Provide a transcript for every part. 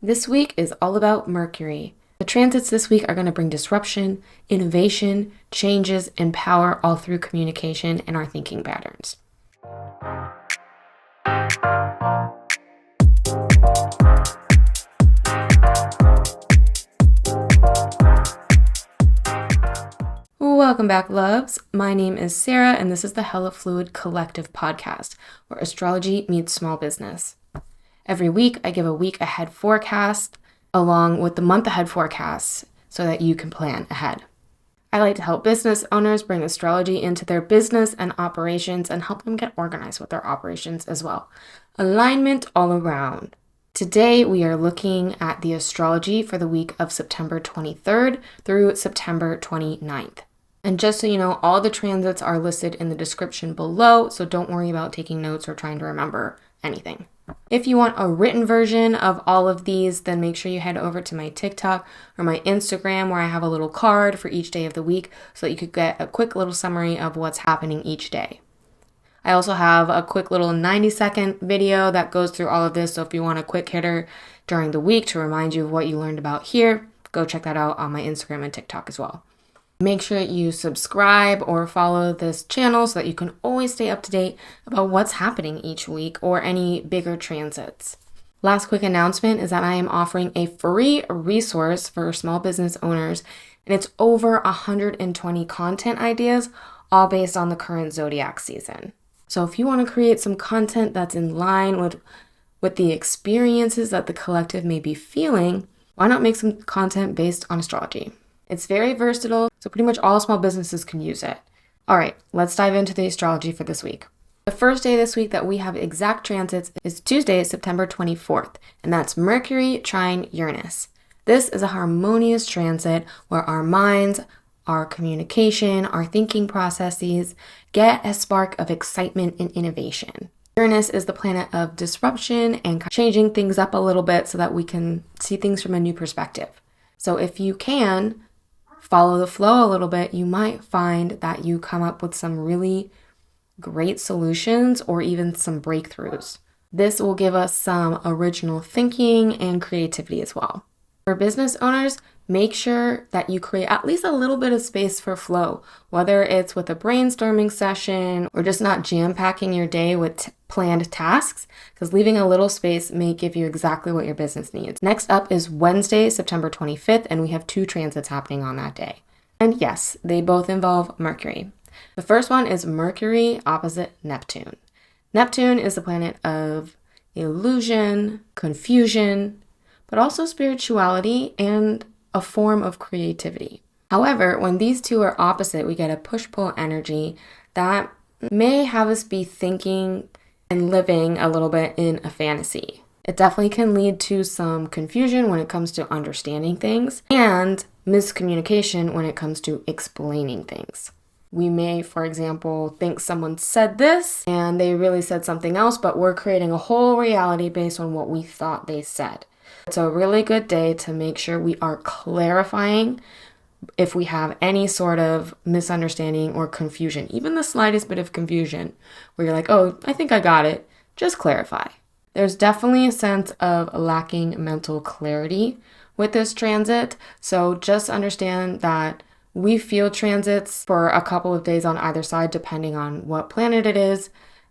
This week is all about Mercury. The transits this week are going to bring disruption, innovation, changes, and power all through communication and our thinking patterns. Welcome back, loves. My name is Sarah, and this is the Hella Fluid Collective podcast, where astrology meets small business. Every week, I give a week ahead forecast along with the month ahead forecasts so that you can plan ahead. I like to help business owners bring astrology into their business and operations and help them get organized with their operations as well. Alignment all around. Today, we are looking at the astrology for the week of September 23rd through September 29th. And just so you know, all the transits are listed in the description below, so don't worry about taking notes or trying to remember anything. If you want a written version of all of these, then make sure you head over to my TikTok or my Instagram where I have a little card for each day of the week so that you could get a quick little summary of what's happening each day. I also have a quick little 90-second video that goes through all of this, so if you want a quick hitter during the week to remind you of what you learned about here, go check that out on my Instagram and TikTok as well. Make sure you subscribe or follow this channel so that you can always stay up to date about what's happening each week or any bigger transits. Last quick announcement is that I am offering a free resource for small business owners, and it's over 120 content ideas, all based on the current zodiac season. So if you want to create some content that's in line with the experiences that the collective may be feeling, why not make some content based on astrology? It's very versatile, so pretty much all small businesses can use it. All right, let's dive into the astrology for this week. The first day this week that we have exact transits is Tuesday, September 24th, and that's Mercury trine Uranus. This is a harmonious transit where our minds, our communication, our thinking processes get a spark of excitement and innovation. Uranus is the planet of disruption and changing things up a little bit so that we can see things from a new perspective. So if you can follow the flow a little bit, you might find that you come up with some really great solutions or even some breakthroughs. This will give us some original thinking and creativity as well. For business owners, make sure that you create at least a little bit of space for flow, whether it's with a brainstorming session or just not jam-packing your day with planned tasks, because leaving a little space may give you exactly what your business needs. Next up is Wednesday, September 25th, and we have two transits happening on that day. And yes, they both involve Mercury. The first one is Mercury opposite Neptune. Neptune is the planet of illusion, confusion, but also spirituality and a form of creativity. However, when these two are opposite, we get a push-pull energy that may have us be thinking and living a little bit in a fantasy. It definitely can lead to some confusion when it comes to understanding things and miscommunication when it comes to explaining things. We may, for example, think someone said this and they really said something else, but we're creating a whole reality based on what we thought they said. It's a really good day to make sure we are clarifying if we have any sort of misunderstanding or confusion, even the slightest bit of confusion where you're like, oh, I think I got it. Just clarify. There's definitely a sense of lacking mental clarity with this transit. So just understand that we feel transits for a couple of days on either side, depending on what planet it is.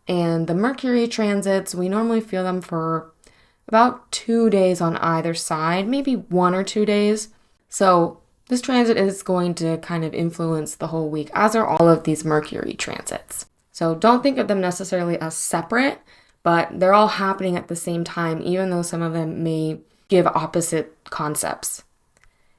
And the Mercury transits, we normally feel them for about 2 days on either side, maybe 1 or 2 days. So this transit is going to kind of influence the whole week, as are all of these Mercury transits. So don't think of them necessarily as separate, but they're all happening at the same time, even though some of them may give opposite concepts.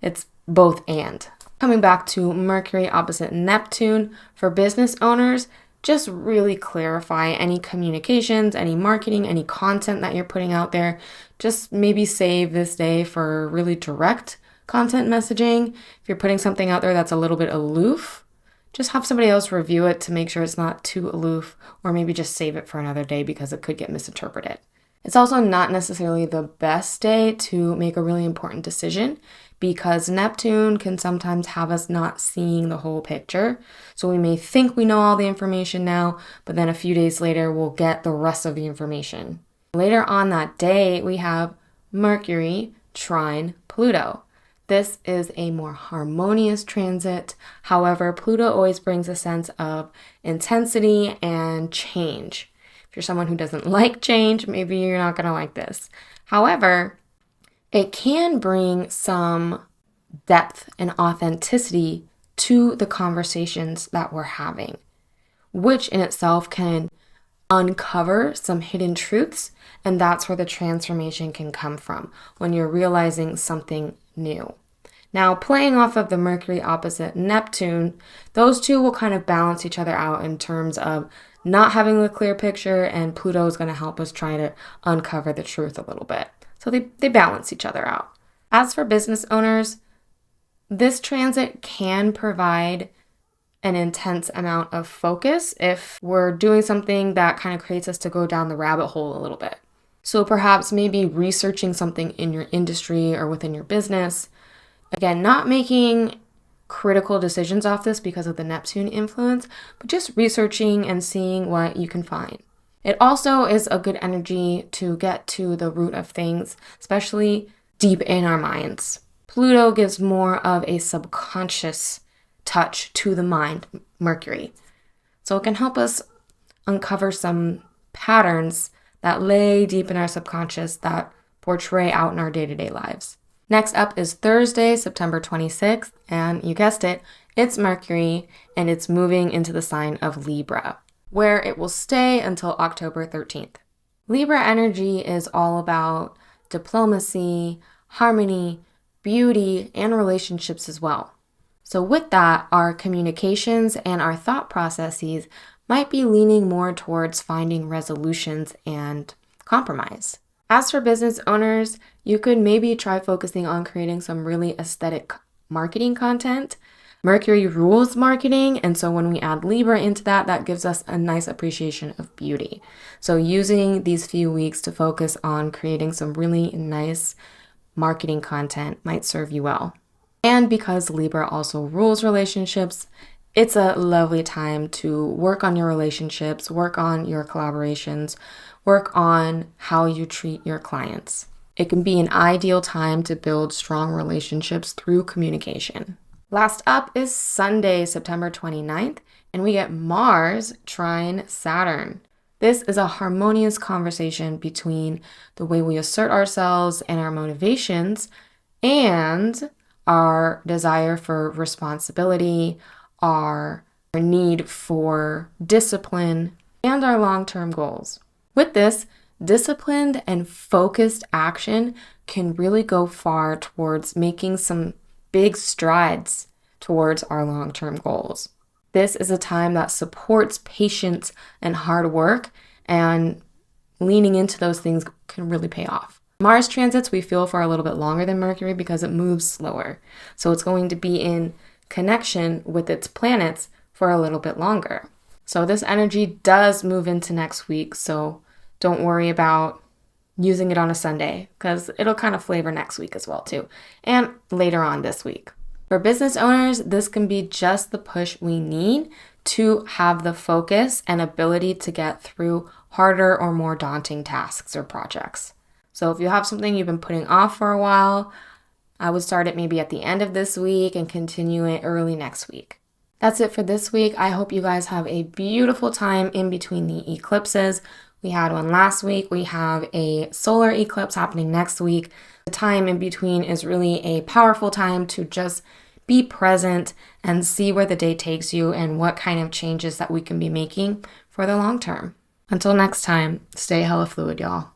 It's both and. Coming back to Mercury opposite Neptune, for business owners, just really clarify any communications, any marketing, any content that you're putting out there. Just maybe save this day for really direct content messaging. If you're putting something out there that's a little bit aloof, just have somebody else review it to make sure it's not too aloof, or maybe just save it for another day because it could get misinterpreted. It's also not necessarily the best day to make a really important decision because Neptune can sometimes have us not seeing the whole picture. So we may think we know all the information now, but then a few days later we'll get the rest of the information. Later on that day, we have Mercury trine Pluto. This is a more harmonious transit. However, Pluto always brings a sense of intensity and change. If you're someone who doesn't like change, maybe you're not going to like this. However, it can bring some depth and authenticity to the conversations that we're having, which in itself can uncover some hidden truths, and that's where the transformation can come from, when you're realizing something new. Now, playing off of the Mercury opposite Neptune, those two will kind of balance each other out in terms of not having a clear picture, and Pluto is going to help us try to uncover the truth a little bit. So they balance each other out. As for business owners, this transit can provide an intense amount of focus if we're doing something that kind of creates us to go down the rabbit hole a little bit. So perhaps maybe researching something in your industry or within your business. Again, not making critical decisions off this because of the Neptune influence, but just researching and seeing what you can find. It also is a good energy to get to the root of things, especially deep in our minds. Pluto gives more of a subconscious touch to the mind, Mercury. So it can help us uncover some patterns that lay deep in our subconscious that portray out in our day-to-day lives. Next up is Thursday, September 26th, and you guessed it, it's Mercury, and it's moving into the sign of Libra, where it will stay until October 13th. Libra energy is all about diplomacy, harmony, beauty, and relationships as well. So with that, our communications and our thought processes might be leaning more towards finding resolutions and compromise. As for business owners, you could maybe try focusing on creating some really aesthetic marketing content. Mercury rules marketing, and so when we add Libra into that, that gives us a nice appreciation of beauty. So using these few weeks to focus on creating some really nice marketing content might serve you well. And because Libra also rules relationships, it's a lovely time to work on your relationships, work on your collaborations, work on how you treat your clients. It can be an ideal time to build strong relationships through communication. Last up is Sunday, September 29th, and we get Mars trine Saturn. This is a harmonious conversation between the way we assert ourselves and our motivations and our desire for responsibility, our need for discipline, and our long-term goals. With this, disciplined and focused action can really go far towards making some big strides towards our long-term goals. This is a time that supports patience and hard work, and leaning into those things can really pay off. Mars transits we feel for a little bit longer than Mercury because it moves slower. So it's going to be in connection with its planets for a little bit longer. So this energy does move into next week, so don't worry about using it on a Sunday because it'll kind of flavor next week as well too, and later on this week. For business owners, this can be just the push we need to have the focus and ability to get through harder or more daunting tasks or projects. So if you have something you've been putting off for a while, I would start it maybe at the end of this week and continue it early next week. That's it for this week. I hope you guys have a beautiful time in between the eclipses. We had one last week. We have a solar eclipse happening next week. The time in between is really a powerful time to just be present and see where the day takes you and what kind of changes that we can be making for the long term. Until next time, stay hella fluid, y'all.